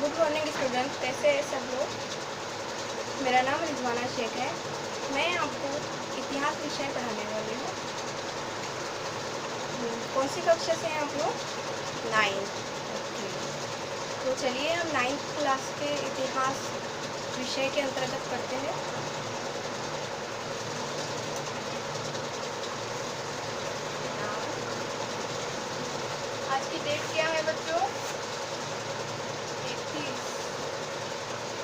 Good morning student, कैसे हैं सब लोग। मेरा नाम रिजवाना शेख है। मैं आपको इतिहास विषय पढ़ाने वाली हूँ। कौन सी कक्षा से हैं आप लोग? 9th। ओके, तो चलिए हम 9th क्लास के इतिहास विषय के अंतर्गत पढ़ते हैं। आज की डेट क्या है बच्चों?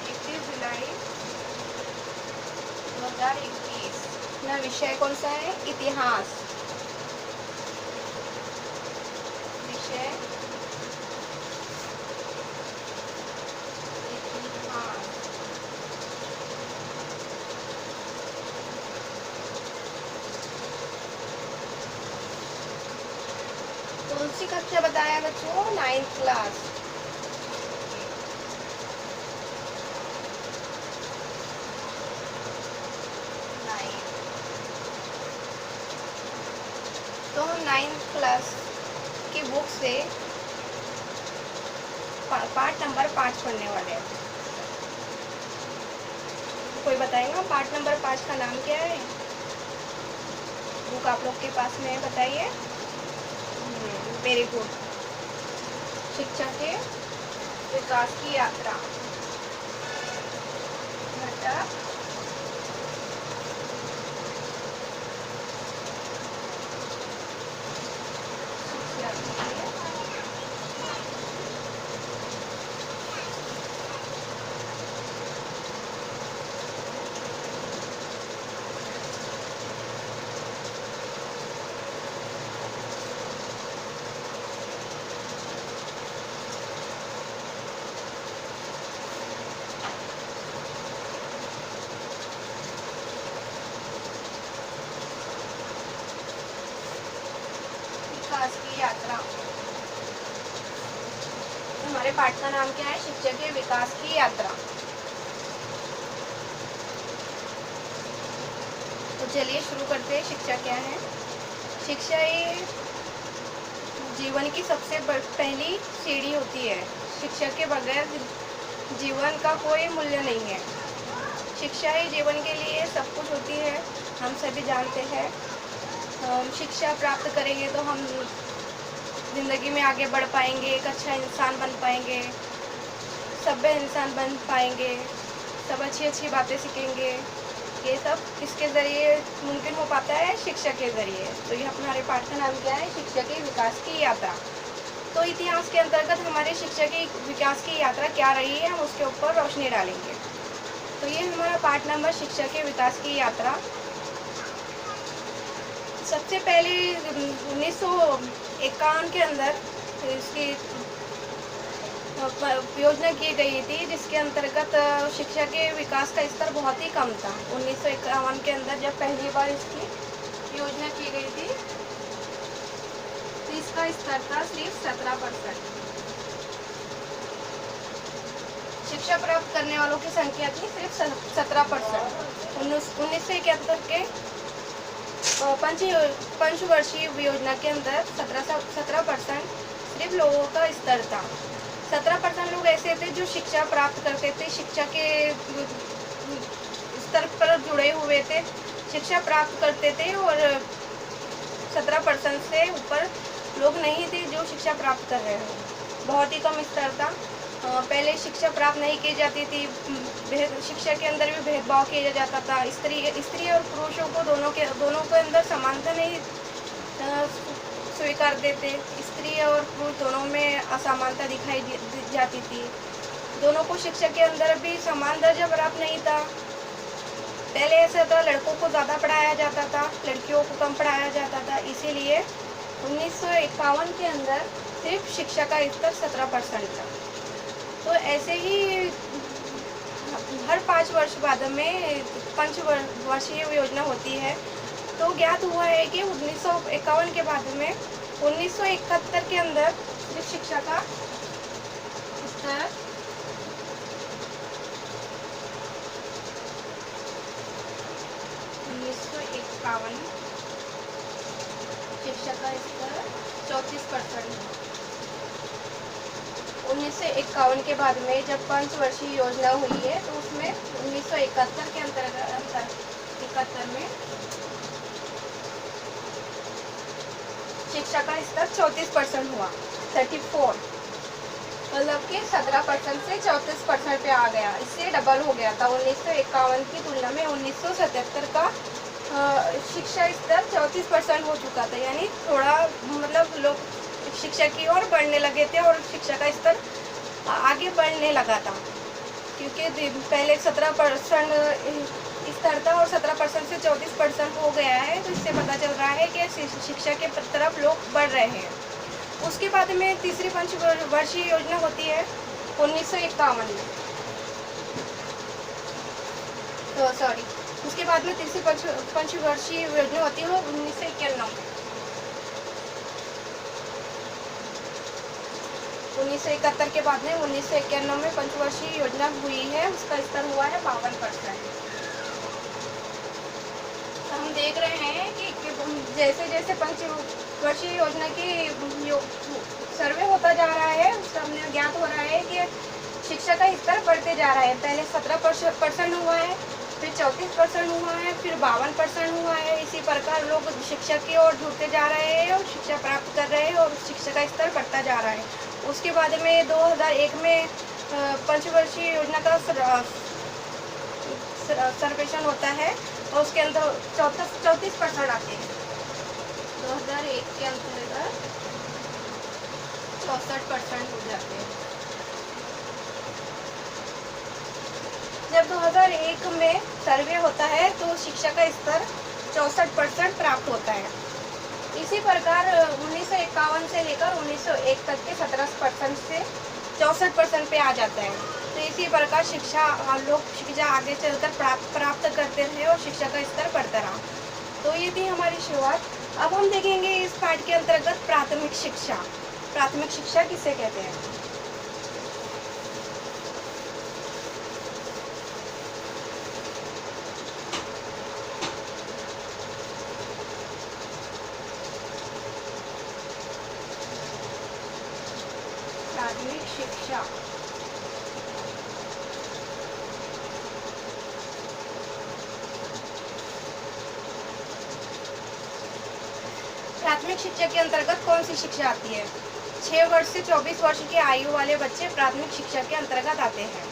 31 जुलाई 2021। ना विषय कौन सा है? इतिहास। विषय इतिहास। कौन सी कक्षा बताया बच्चों? 9th class. तो हम 9th क्लास की बुक से पार्ट नंबर 5 पढ़ने वाले हैं। कोई बताएगा पार्ट नंबर 5 का नाम क्या है? बुक आप लोग के पास में है, बताइए। Very good. शिक्षा के विकास की यात्रा, घटक शिक्षा के विकास की यात्रा। हमारे पाठ का नाम क्या है? शिक्षा के विकास की यात्रा। तो चलिए शुरू करते हैं। शिक्षा क्या है? शिक्षा ये जीवन की सबसे पहली सीढ़ी होती है। शिक्षा के बगैर जीवन का कोई मूल्य नहीं है। शिक्षा ही जीवन के लिए सब कुछ होती है, हम सभी जानते हैं। शिक्षा प्राप्त करेंगे तो हम ज़िंदगी में आगे बढ़ पाएंगे, एक अच्छा इंसान बन पाएंगे, सभ्य इंसान बन पाएंगे, सब अच्छी अच्छी बातें सीखेंगे। ये सब किसके ज़रिए मुमकिन हो पाता है? शिक्षा के ज़रिए। तो ये हमारे पाठ का नाम क्या है? शिक्षा के विकास की यात्रा। तो इतिहास के अंतर्गत हमारे शिक्षा के विकास की यात्रा क्या रही है, हम उसके ऊपर रोशनी डालेंगे। तो ये हमारा पार्ट नंबर शिक्षा के विकास की यात्रा। सबसे पहले 1951 के अंदर इसकी योजना की गई थी, जिसके अंतर्गत शिक्षा के विकास का स्तर बहुत ही कम था। 1951 के अंदर जब पहली बार इसकी योजना की गई थी तो इसका स्तर था सिर्फ 17%। शिक्षा प्राप्त करने वालों की संख्या थी सिर्फ 17%। 1971 के पंचवर्षीय योजना के अंदर 17% सिर्फ लोगों का स्तर था। 17% लोग ऐसे थे जो शिक्षा प्राप्त करते थे, शिक्षा के स्तर पर जुड़े हुए थे, शिक्षा प्राप्त करते थे। और 17% से ऊपर लोग नहीं थे जो शिक्षा प्राप्त कर रहे हैं। बहुत ही कम स्तर था। पहले शिक्षा प्राप्त नहीं की जाती थी। शिक्षा के अंदर भी भेदभाव किया जाता था। स्त्री और पुरुषों को दोनों के अंदर समानता नहीं स्वीकार देते। स्त्री और पुरुष दोनों में असमानता दिखाई जाती थी। दोनों को शिक्षा के अंदर भी समान दर्जा प्राप्त नहीं था। पहले ऐसा था, लड़कों को ज़्यादा पढ़ाया जाता था, लड़कियों को कम पढ़ाया जाता था। इसीलिए 1951 के अंदर सिर्फ शिक्षा का स्तर 17% था। तो ऐसे ही हर 5 वर्ष बाद में पंचवर्षीय योजना होती है। तो ज्ञात हुआ है कि 1951 के बाद में 1971 के अंदर सिर्फ शिक्षा का स्तर 1951 शिक्षा का स्तर 34%। 1951 के बाद में जब पंचवर्षीय योजना हुई है तो उसमें 1971 के अंतर्गत 71 में शिक्षा का स्तर 34% हुआ, 34, मतलब कि 17% से 34% पे आ गया। इससे डबल हो गया था। 1951 की तुलना में 1977 का शिक्षा स्तर 34% हो चुका था, यानी थोड़ा मतलब लोग शिक्षा की ओर बढ़ने लगे थे और शिक्षा का स्तर आगे बढ़ने लगा था, क्योंकि पहले 17% स्तर था और 17% से 34% हो गया है। तो इससे पता चल रहा है कि शिक्षा के तरफ लोग बढ़ रहे हैं। उसके बाद में तीसरी पंचवर्षीय योजना होती है 1951 में, तो सॉरी, उसके बाद में तीसरी पंचवर्षीय योजना होती है 1991 में। 1971 के बाद में 1991 में पंचवर्षीय योजना हुई है, उसका स्तर हुआ है 52%। हम देख रहे हैं कि जैसे जैसे पंचवर्षीय योजना की सर्वे होता जा रहा है, उससे हमें ज्ञात हो रहा है कि शिक्षा का स्तर बढ़ते जा रहा है। पहले 17% हुआ है, फिर 34% हुआ है, फिर 52% हुआ है। इसी प्रकार लोग शिक्षा की ओर जुड़ते जा रहे हैं और शिक्षा प्राप्त कर रहे हैं और शिक्षा का स्तर बढ़ता जा रहा है। उसके बाद में 2001 में पंचवर्षीय योजना का सर्वेक्षण होता है और उसके अंदर 34% आते हैं। 2001 के अंतर्गत 64% हो जाते हैं। जब 2001 में सर्वे होता है तो शिक्षा का स्तर 64% प्राप्त होता है। इसी प्रकार 1951 से लेकर 1901 तक के 17% से 64% पे आ जाता है। तो इसी प्रकार लोग शिक्षा आगे चलकर प्राप्त करते रहे और शिक्षा का स्तर बढ़ता रहा। तो ये थी हमारी शुरुआत। अब हम देखेंगे इस पाठ के अंतर्गत प्राथमिक शिक्षा। प्राथमिक शिक्षा किसे कहते हैं? प्राथमिक शिक्षा प्राथमिक शिक्षा के अंतर्गत कौन सी शिक्षा आती है? 6 वर्ष से 24 वर्ष की आयु वाले बच्चे प्राथमिक शिक्षा के अंतर्गत आते हैं।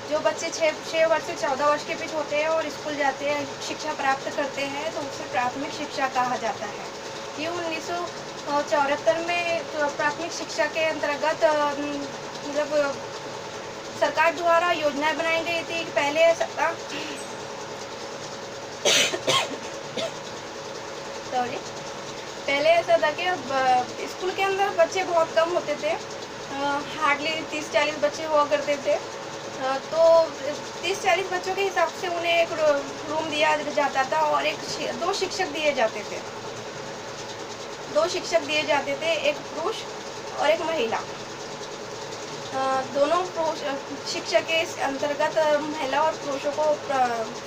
जो बच्चे 6 वर्ष से 14 वर्ष के बीच होते हैं और स्कूल जाते हैं, शिक्षा प्राप्त करते हैं, तो उसे प्राथमिक शिक्षा कहा जाता है। ये 1974 में प्राथमिक शिक्षा के अंतर्गत मतलब सरकार द्वारा योजनाएं बनाई गई थी। पहले ऐसा था पहले ऐसा था कि स्कूल के अंदर बच्चे बहुत कम होते थे, हार्डली 30-40 बच्चे हुआ करते थे। तो 30-40 बच्चों के हिसाब से उन्हें एक रूम दिया जाता था और दो शिक्षक दिए जाते थे। 2 शिक्षक दिए जाते थे, एक पुरुष और एक महिला। दोनों शिक्षक के इस अंतर्गत महिला और पुरुषों को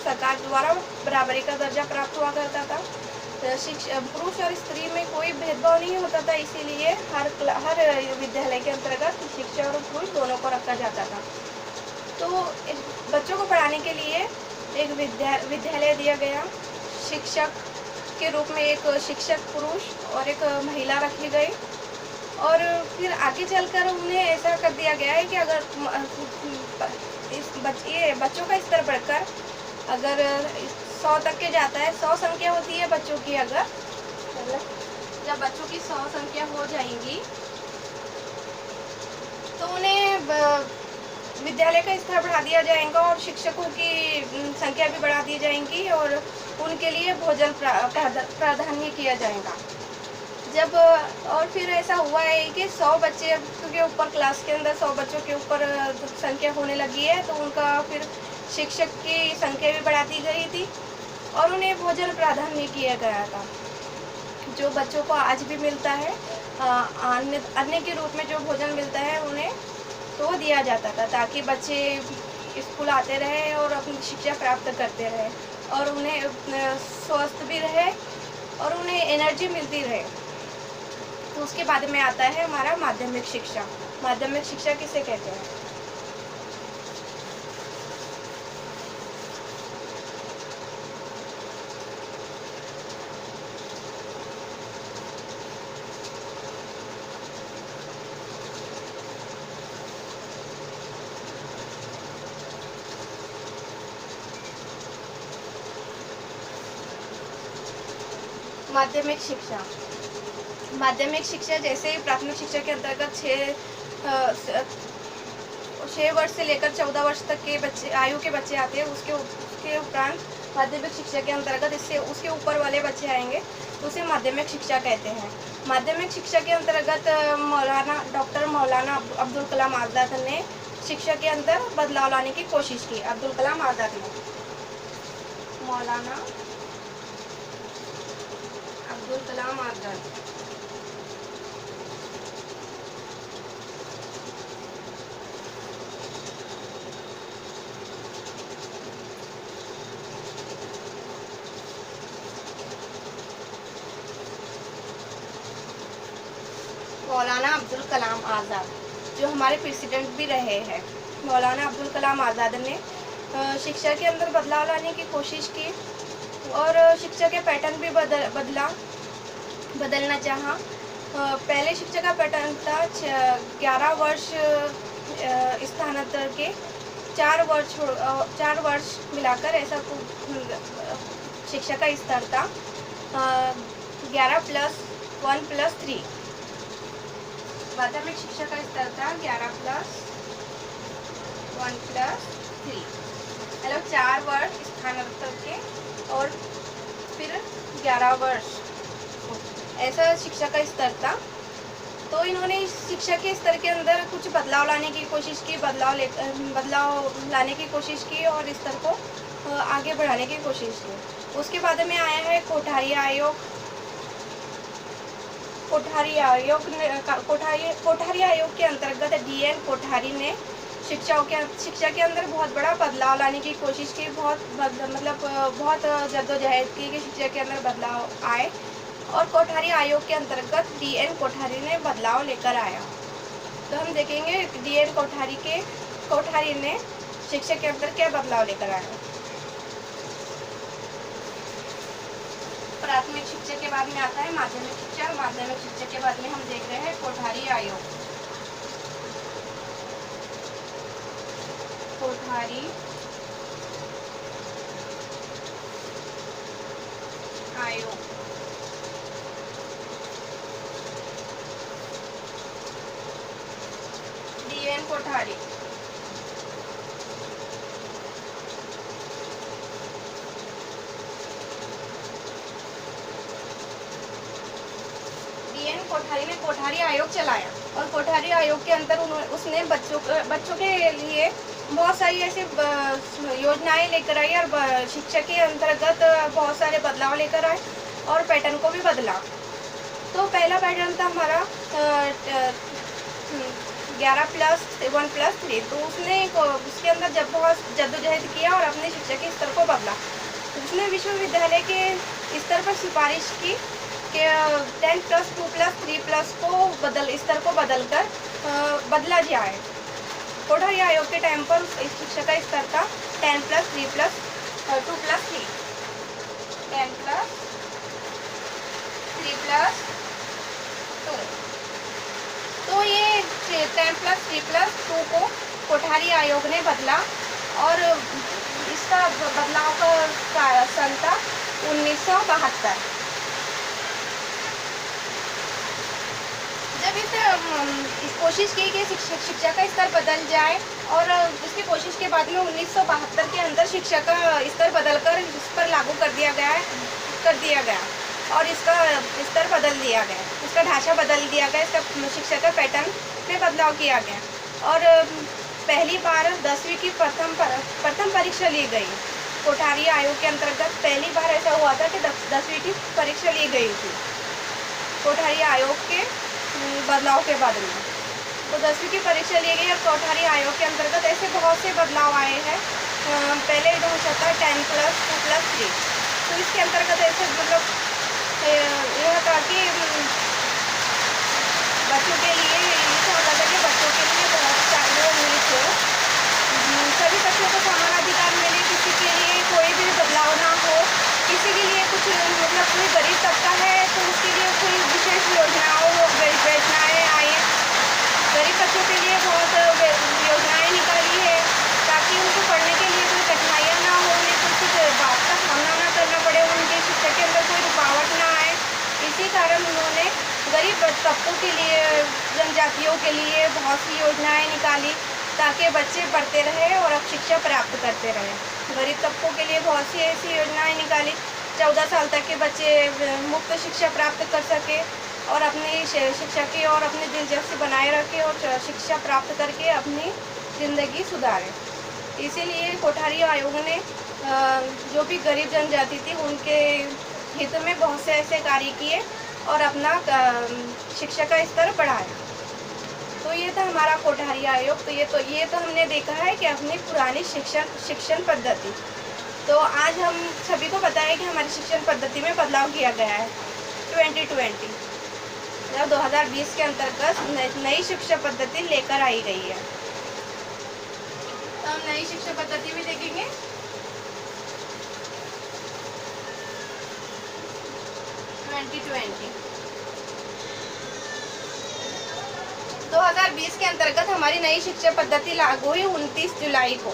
सरकार द्वारा बराबरी का दर्जा प्राप्त हुआ करता था। पुरुष और स्त्री में कोई भेदभाव नहीं होता था, इसीलिए हर विद्यालय के अंतर्गत शिक्षक और पुरुष दोनों को रखा जाता था। तो बच्चों को पढ़ाने के लिए एक विद्यालय दिया गया। शिक्षक के रूप में एक शिक्षक पुरुष और एक महिला रखी गई और फिर आगे चलकर उन्हें ऐसा कर दिया गया है कि अगर बच्चों का स्तर बढ़कर अगर 100 तक के जाता है, 100 संख्या होती है बच्चों की, अगर जब बच्चों की 100 संख्या हो जाएंगी तो उन्हें विद्यालय का स्तर बढ़ा दिया जाएगा और शिक्षकों की संख्या भी बढ़ा दी जाएंगी और उनके लिए भोजन प्राधान्य किया जाएगा। जब और फिर ऐसा हुआ है कि 100 बच्चे के ऊपर क्लास के अंदर 100 बच्चों के ऊपर संख्या होने लगी है, तो उनका फिर शिक्षक की संख्या भी बढ़ा दी गई थी और उन्हें भोजन प्राधान्य किया गया था। जो बच्चों को आज भी मिलता है, अन्य के रूप में जो भोजन मिलता है उन्हें तो दिया जाता था, ताकि बच्चे स्कूल आते रहे और अपनी शिक्षा प्राप्त करते रहे और उन्हें स्वस्थ भी रहे और उन्हें एनर्जी मिलती रहे। तो उसके बाद में आता है हमारा माध्यमिक शिक्षा। माध्यमिक शिक्षा किसे कहते हैं? माध्यमिक शिक्षा, माध्यमिक शिक्षा जैसे प्राथमिक शिक्षा के अंतर्गत 6 वर्ष से लेकर 14 वर्ष तक के बच्चे आयु के बच्चे आते हैं। उसके उपरांत माध्यमिक शिक्षा के अंतर्गत इससे उसके ऊपर वाले बच्चे आएंगे तो उसे माध्यमिक शिक्षा कहते हैं। माध्यमिक शिक्षा के अंतर्गत डॉक्टर मौलाना अब्दुल कलाम आज़ाद ने शिक्षा के अंदर बदलाव लाने की कोशिश की। अब्दुल कलाम आज़ाद ने, मौलाना अब्दुल कलाम आज़ाद मौलाना अब्दुल कलाम आज़ाद जो हमारे प्रेसिडेंट भी रहे हैं, मौलाना अब्दुल कलाम आज़ाद ने शिक्षा के अंदर बदलाव लाने की कोशिश की और शिक्षा के पैटर्न भी बदलना चाहा। पहले शिक्षा का पैटर्न था 11 वर्ष स्थानांतर के 4 वर्ष मिलाकर ऐसा शिक्षा का स्तर था। 11+1+3 माध्यमिक शिक्षा का स्तर था 11+1+3, मतलब 4 वर्ष स्थानांतर के और फिर 11 वर्ष, ऐसा शिक्षा का स्तर था। तो इन्होंने शिक्षा के स्तर के अंदर कुछ बदलाव लाने की कोशिश की, बदलाव लाने की कोशिश की और स्तर को आगे बढ़ाने की कोशिश की। उसके बाद में आया है कोठारी आयोग। कोठारी आयोग के अंतर्गत DN कोठारी ने शिक्षा के अंदर बहुत बड़ा बदलाव लाने की कोशिश की। बहुत जद्दोजहद की कि शिक्षा के अंदर बदलाव आए और कोठारी आयोग के अंतर्गत DN कोठारी ने बदलाव लेकर आया। तो हम देखेंगे DN कोठारी ने शिक्षा के अंदर क्या बदलाव लेकर आया। प्राथमिक शिक्षा के बाद में आता है माध्यमिक शिक्षा। माध्यमिक शिक्षा के बाद में हम देख रहे हैं कोठारी आयोग। कोठारी आयोग DN कोठारी कोठारी ने कोठारी आयोग चलाया और कोठारी आयोग के अंदर उसने बच्चों के लिए बहुत सारी ऐसी योजनाएं लेकर आई और शिक्षा के अंतर्गत बहुत सारे बदलाव लेकर आए और पैटर्न को भी बदला। तो पहला पैटर्न था हमारा 11+1+3। तो उसने उसके अंदर जब बहुत जद्दोजहद किया और अपने शिक्षा के स्तर को बदला। उसने विश्वविद्यालय के स्तर पर सिफारिश की कि 10+2+3+ स्तर को बदलकर बदला जाए। कोठारी आयोग के टाइम पर शिक्षा का स्तर था 10+3+2+3। 10+3+2। तो ये 10+3+2 को कोठारी आयोग ने बदला और इसका बदलाव का सन था 1972। जब इस कोशिश की कि शिक्षा का स्तर बदल जाए और इसकी कोशिश के बाद में 1972 के अंदर शिक्षा का स्तर बदलकर इस पर लागू कर दिया गया और इसका स्तर बदल दिया गया, इसका ढांचा बदल दिया गया, इसका शिक्षा का पैटर्न में बदलाव किया गया। और पहली बार 10वीं की प्रथम परीक्षा ली गई। कोठारी आयोग के अंतर्गत पहली बार ऐसा हुआ था कि 10वीं की परीक्षा ली गई थी कोठारी आयोग के बदलाव के बाद में। तो 10वीं की परीक्षा ली गई और कोठारी आयोग के अंतर्गत ऐसे बहुत से बदलाव आए हैं। पहले ढांचा था 10+2+3। तो इसके अंतर्गत ऐसे यह था कि बच्चों के लिए ऐसा होता था कि बच्चों के लिए बहुत सारे मिले सभी बच्चों को समान अधिकार मिले, किसी के लिए कोई भी बदलाव ना हो, किसी के लिए कुछ मतलब कोई गरीब तबका है तो उसके लिए कोई विशेष योजनाएं आई। गरीब बच्चों के लिए बहुत योजनाएं निकाली है ताकि उनको पढ़ने के लिए कोई कठिनाइयाँ ना हो, उन्हें किसी बात का सामना ना करना पड़े, उनकी शिक्षा के अंदर कोई रुकावट ना आए। इसी कारण उन्होंने गरीब तबकों के लिए, जनजातियों के लिए बहुत सी योजनाएं निकाली ताकि बच्चे पढ़ते रहे और अब शिक्षा प्राप्त करते रहे। गरीब तबकों के लिए बहुत सी ऐसी योजनाएं निकाली, 14 साल तक के बच्चे मुफ्त शिक्षा प्राप्त कर सके और अपनी शिक्षा की और अपनी दिलचस्पी बनाए रखे और शिक्षा प्राप्त करके अपनी ज़िंदगी सुधारे। इसीलिए कोठारी आयोग ने जो भी गरीब जनजाति थी उनके हित में बहुत से ऐसे कार्य किए और अपना शिक्षा का स्तर बढ़ाया। तो ये था हमारा कोठारी आयोग। तो ये तो हमने देखा है कि अपनी पुरानी शिक्षण पद्धति। तो आज हम सभी को पता है कि हमारी शिक्षण पद्धति में बदलाव किया गया है 2020 जब 2020 के अंतर्गत नई शिक्षा पद्धति लेकर आई गई है। तो हम नई शिक्षा पद्धति भी देखेंगे। (2020) 2020 के अंतर्गत हमारी नई शिक्षा पद्धति लागू हुई 29 जुलाई को।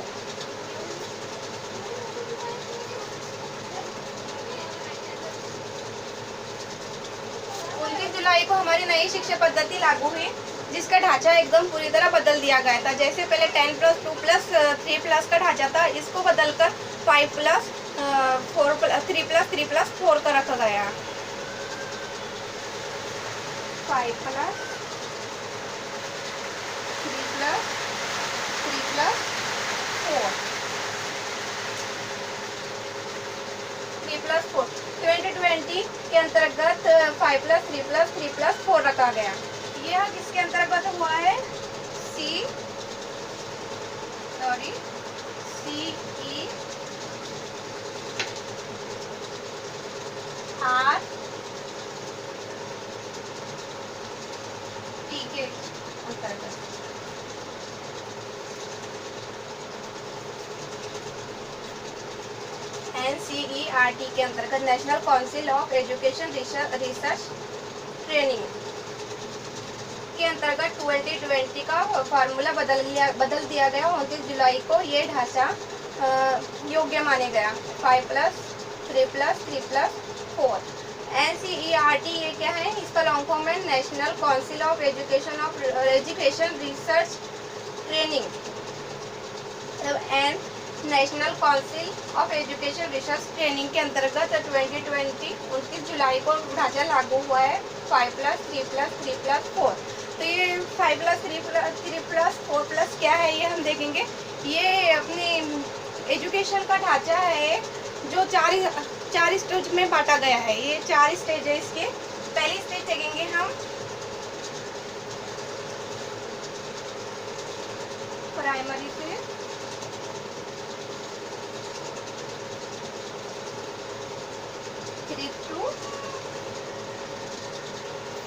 29 जुलाई को हमारी नई शिक्षा पद्धति लागू हुई, जिसका ढांचा एकदम पूरी तरह बदल दिया गया था। जैसे पहले 10+2+3+ का ढांचा था, इसको बदलकर 5+4+3+3+4 का रखा गया। 5+3+3+4 3+4 2020 के अंतर्गत 5+3+3+4 रखा गया। यह किसके अंतर्गत हुआ है? CE RT के अंतर्गत। NCERT के अंतर्गत national council of education research training के अंतर्गत 2020 का फार्मूला बदल दिया गया। 29 जुलाई को ये ढांचा योग्य माने गया 5+3+3+4। NCERT ये क्या है? इसका लॉन्ग फॉर्म है national council of education research training. National council of education research training के अंतर्गत 2020 29 जुलाई को ढांचा लागू हुआ है 5+3+3+4। तो ये 5+3+3+4+ क्या है ये हम देखेंगे। ये अपनी एजुकेशन का ढांचा है जो चार स्टेज में बांटा गया है। ये 4 स्टेज है इसके। पहली स्टेज देखेंगे हम प्राइमरी से 3 to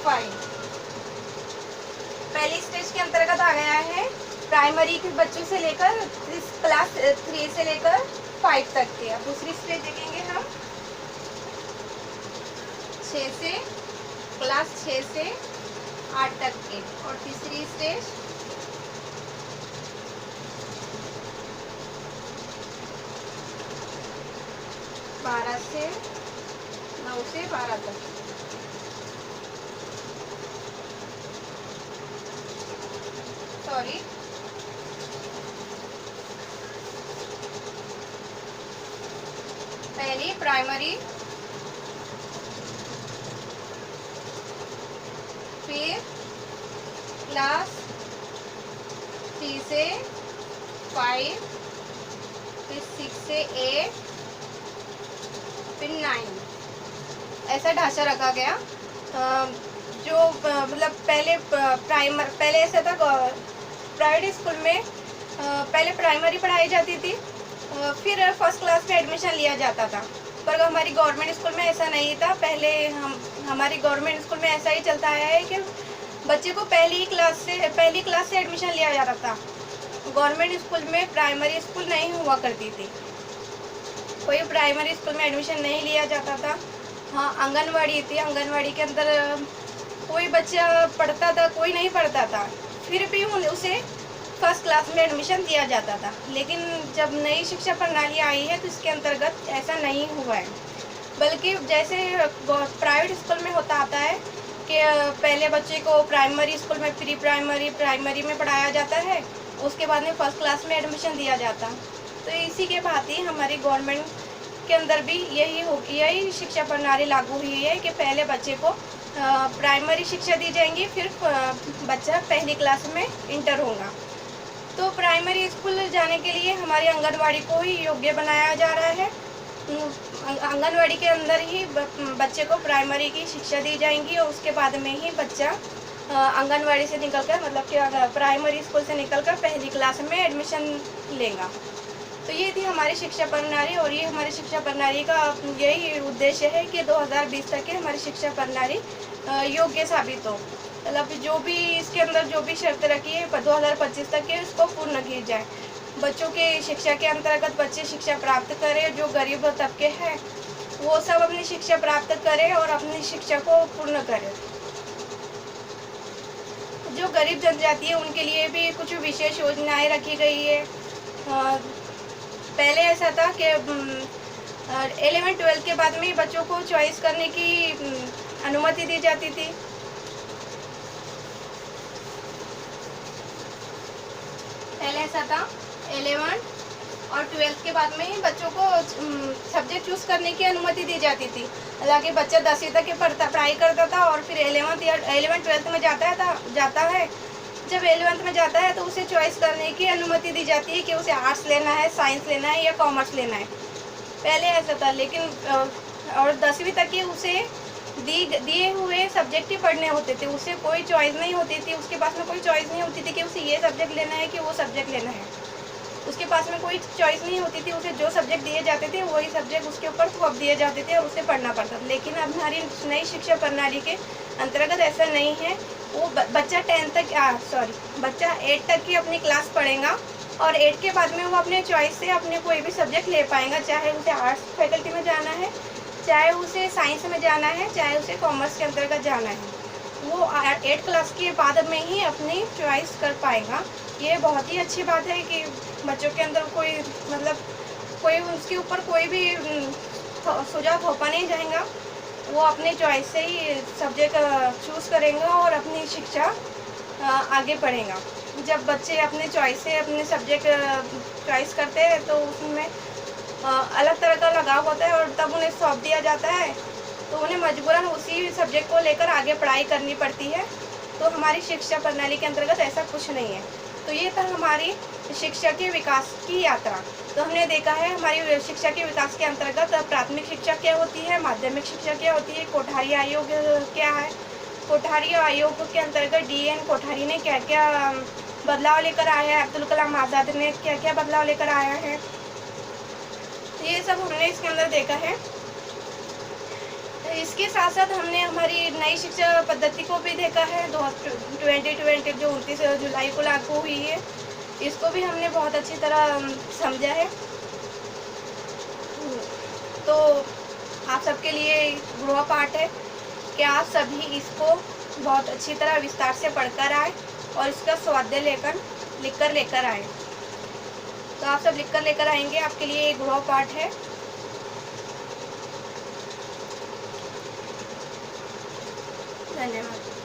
5। पहली स्टेज के अंतर्गत आ गया है प्राइमरी के बच्चों से लेकर क्लास 3 से लेकर 5 तक के। अब दूसरी स्टेज देखेंगे हम क्लास 6 से 8 तक के। और तीसरी स्टेज 9 से 12 तक। पहली प्राइमरी, फिर क्लास 3 से 5, फिर 6 से 8, फिर 9। ऐसा ढांचा रखा गया। जो मतलब पहले ऐसा था प्राइवेट स्कूल में पहले प्राइमरी पढ़ाई जाती थी, फिर फर्स्ट क्लास में एडमिशन लिया जाता था। पर हमारी गवर्नमेंट स्कूल में ऐसा नहीं था। पहले हमारी गवर्नमेंट स्कूल में ऐसा ही चलता है कि बच्चे को पहली क्लास से एडमिशन लिया जाता था। गवर्नमेंट स्कूल में प्राइमरी स्कूल नहीं हुआ करती थी, कोई प्राइमरी स्कूल में एडमिशन नहीं लिया जाता था। हाँ, आंगनवाड़ी थी, आंगनवाड़ी के अंदर कोई बच्चा पढ़ता था, कोई नहीं पढ़ता था, फिर भी उसे फर्स्ट क्लास में एडमिशन दिया जाता था। लेकिन जब नई शिक्षा प्रणाली आई है तो इसके अंतर्गत ऐसा नहीं हुआ है, बल्कि जैसे प्राइवेट स्कूल में होता आता है कि पहले बच्चे को प्राइमरी स्कूल में प्राइमरी में पढ़ाया जाता है, उसके बाद में फर्स्ट क्लास में एडमिशन दिया जाता। तो इसी के भांति हमारी गवर्नमेंट के अंदर भी यही शिक्षा प्रणाली लागू हुई है कि पहले बच्चे को प्राइमरी शिक्षा दी जाएंगी, फिर बच्चा पहली क्लास में इंटर होगा। तो प्राइमरी स्कूल जाने के लिए हमारी आंगनवाड़ी को ही योग्य बनाया जा रहा है। आंगनवाड़ी के अंदर ही बच्चे को प्राइमरी की शिक्षा दी जाएंगी और उसके बाद में ही बच्चा आंगनवाड़ी से निकलकर, मतलब कि प्राइमरी स्कूल से निकलकर पहली क्लास में एडमिशन लेगा। तो ये थी हमारी शिक्षा प्रणाली, और ये हमारी शिक्षा प्रणाली का यही उद्देश्य है कि 2020 तक की हमारी शिक्षा प्रणाली योग्य साबित हो। मतलब जो भी इसके अंदर जो भी शर्त रखी है 2025 तक के उसको पूर्ण की जाए। बच्चों के शिक्षा के अंतर्गत बच्चे शिक्षा प्राप्त करें, जो गरीब तबके हैं वो सब अपनी शिक्षा प्राप्त करें और अपनी शिक्षा को पूर्ण करें। जो गरीब जनजाति है उनके लिए भी कुछ विशेष योजनाएं रखी गई है। पहले ऐसा था कि 11-12 के बाद में बच्चों को चॉइस करने की अनुमति दी जाती थी। पहले ऐसा था 11 और 12 के बाद में ही बच्चों को सब्जेक्ट चूज करने की अनुमति दी जाती थी। हालांकि बच्चा 10वीं तक की पढ़ाई करता था और फिर 11th-12th में जाता है। जब 11th में जाता है तो उसे चॉइस करने की अनुमति दी जाती है कि उसे आर्ट्स लेना है, साइंस लेना है या कॉमर्स लेना है। पहले ऐसा था, लेकिन और 10वीं तक के उसे दिए हुए सब्जेक्ट ही पढ़ने होते थे, उसे कोई चॉइस नहीं होती थी। उसके पास में कोई चॉइस नहीं होती थी कि उसे ये सब्जेक्ट लेना है कि वो सब्जेक्ट लेना है। उसके पास में कोई चॉइस नहीं होती थी, उसे जो सब्जेक्ट दिए जाते थे वही सब्जेक्ट उसके ऊपर थोप दिए जाते थे और उसे पढ़ना पड़ता था। लेकिन अब हमारी नई शिक्षा प्रणाली के अंतर्गत ऐसा नहीं है। वो बच्चा 8 तक की अपनी क्लास पढ़ेगा और 8 के बाद में वो अपने चॉइस से अपने कोई भी सब्जेक्ट ले पाएगा, चाहे उसे आर्ट्स फैकल्टी में जाना है, चाहे उसे साइंस में जाना है, चाहे उसे कॉमर्स के अंतर्गत जाना है। वो 8 क्लास के बाद में ही अपनी चॉइस कर पाएगा। ये बहुत ही अच्छी बात है कि बच्चों के अंदर कोई उसके ऊपर कोई भी सुझाव थोपा नहीं जाएगा। वो अपने चॉइस से ही सब्जेक्ट चूज़ करेंगे और अपनी शिक्षा आगे पढ़ेगा। जब बच्चे अपने चॉइस से अपने सब्जेक्ट चॉइस करते हैं तो उसमें अलग तरह का लगाव होता है और तब उन्हें सौंप दिया जाता है तो उन्हें मजबूरन उसी सब्जेक्ट को लेकर आगे पढ़ाई करनी पड़ती है। तो हमारी शिक्षा प्रणाली के अंतर्गत ऐसा कुछ नहीं है। तो ये था हमारी शिक्षा के विकास की यात्रा। तो हमने देखा है हमारी शिक्षा के विकास के अंतर्गत प्राथमिक शिक्षा क्या होती है, माध्यमिक शिक्षा क्या होती है, कोठारी आयोग क्या है, कोठारी आयोग के अंतर्गत DN कोठारी ने क्या क्या बदलाव लेकर आया है, अब्दुल कलाम आज़ाद ने क्या क्या बदलाव लेकर आया है, ये सब हमने इसके अंदर देखा है। इसके साथ साथ हमने हमारी नई शिक्षा पद्धति को भी देखा है 2020 जो 29 जुलाई को लागू हुई है, इसको भी हमने बहुत अच्छी तरह समझा है। तो आप सबके लिए गृह पाठ है कि आप सभी इसको बहुत अच्छी तरह विस्तार से पढ़कर आए और इसका स्वाध्याय लिखकर आए। तो आप सब लिखकर लेकर आएंगे, आपके लिए एक गृह पाठ है। धन्यवाद।